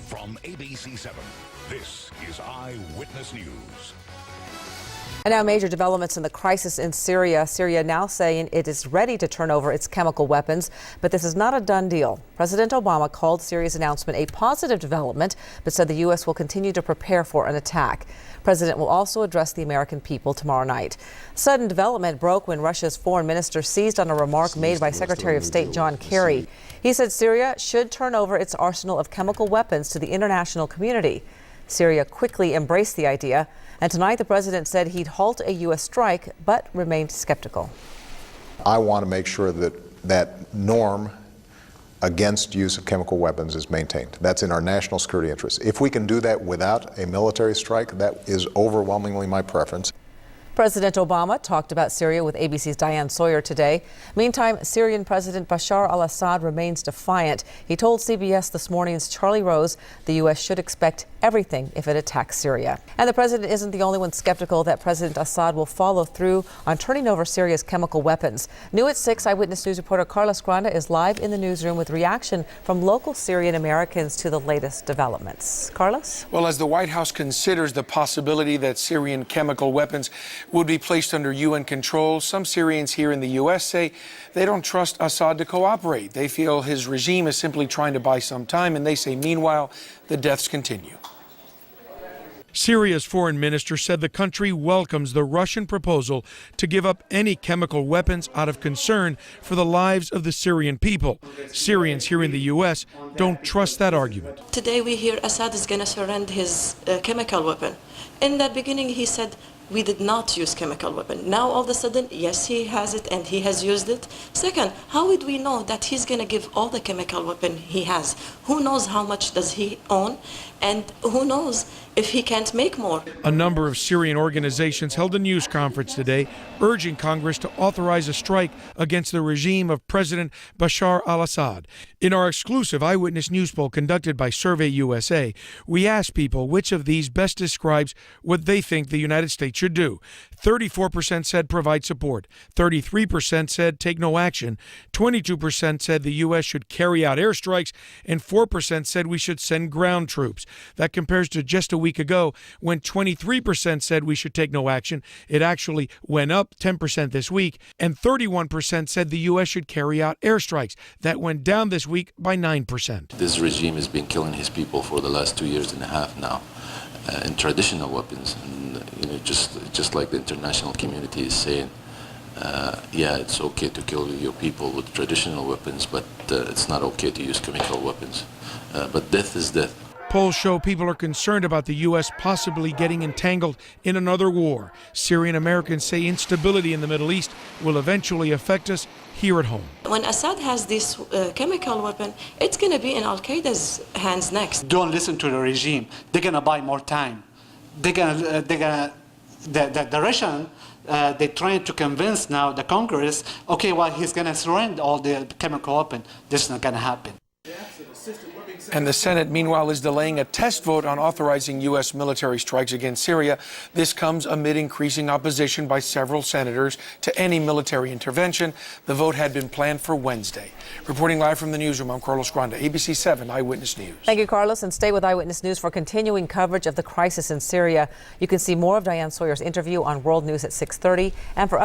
From ABC7, this is Eyewitness News. And now major developments in the crisis in Syria. Syria now saying it is ready to turn over its chemical weapons, but this is not a done deal. President Obama called Syria's announcement a positive development, but said the U.S. will continue to prepare for an attack. President will also address the American people tomorrow night. Sudden development broke when Russia's foreign minister seized on a remark made by Secretary of State John Kerry. He said Syria should turn over its arsenal of chemical weapons to the international community. Syria quickly embraced the idea, and tonight the president said he'd halt a U.S. strike, but remained skeptical. I want to make sure that that norm against use of chemical weapons is maintained. That's in our national security interest. If we can do that without a military strike, that is overwhelmingly my preference. President Obama talked about Syria with ABC's Diane Sawyer today. Meantime, Syrian President Bashar al-Assad remains defiant. He told CBS This Morning's Charlie Rose the U.S. should expect everything if it attacks Syria. And the president isn't the only one skeptical that President Assad will follow through on turning over Syria's chemical weapons. New at 6, Eyewitness News reporter Carlos Granda is live in the newsroom with reaction from local Syrian Americans to the latest developments. Carlos? Well, as the White House considers the possibility that Syrian chemical weapons would be placed under UN control, some Syrians here in the U.S. say they don't trust Assad to cooperate. They feel his regime is simply trying to buy some time, and they say, meanwhile, the deaths continue. Syria's foreign minister said the country welcomes the Russian proposal to give up any chemical weapons out of concern for the lives of the Syrian people. Syrians here in the U.S. don't trust that argument. Today we hear Assad is going to surrender his chemical weapon. In the beginning he said we did not use chemical weapon. Now all of a sudden, yes, he has it and he has used it. Second, how would we know that he's going to give all the chemical weapon he has? Who knows how much does he own? And who knows if he can't make more? A number of Syrian organizations held a news conference today urging Congress to authorize a strike against the regime of President Bashar al-Assad. In our exclusive Eyewitness News poll conducted by Survey USA, we asked people which of these best describes what they think the United States should do. 34% said provide support, 33% said take no action, 22% said the U.S. should carry out airstrikes, and 4% said we should send ground troops. That compares to just a week ago when 23% said we should take no action. It actually went up 10% this week, and 31% said the U.S. should carry out airstrikes. That went down this week by 9%. This regime has been killing his people for the last 2.5 years now in traditional weapons. And, just like the international community is saying, yeah, it's okay to kill your people with traditional weapons, but it's not okay to use chemical weapons. But death is death. Polls show people are concerned about the U.S. possibly getting entangled in another war. Syrian Americans say instability in the Middle East will eventually affect us here at home. When Assad has this chemical weapon, it's going to be in Al-Qaeda's hands next. Don't listen to the regime. They're going to buy more time. The Russian, they're trying to convince now the Congress, okay, well, he's going to surrender all the chemical weapon. This is not going to happen. And the Senate, meanwhile, is delaying a test vote on authorizing U.S. military strikes against Syria. This comes amid increasing opposition by several senators to any military intervention. The vote had been planned for Wednesday. Reporting live from the newsroom, I'm Carlos Granda, ABC 7 Eyewitness News. Thank you, Carlos, and stay with Eyewitness News for continuing coverage of the crisis in Syria. You can see more of Diane Sawyer's interview on World News at 6:30, and for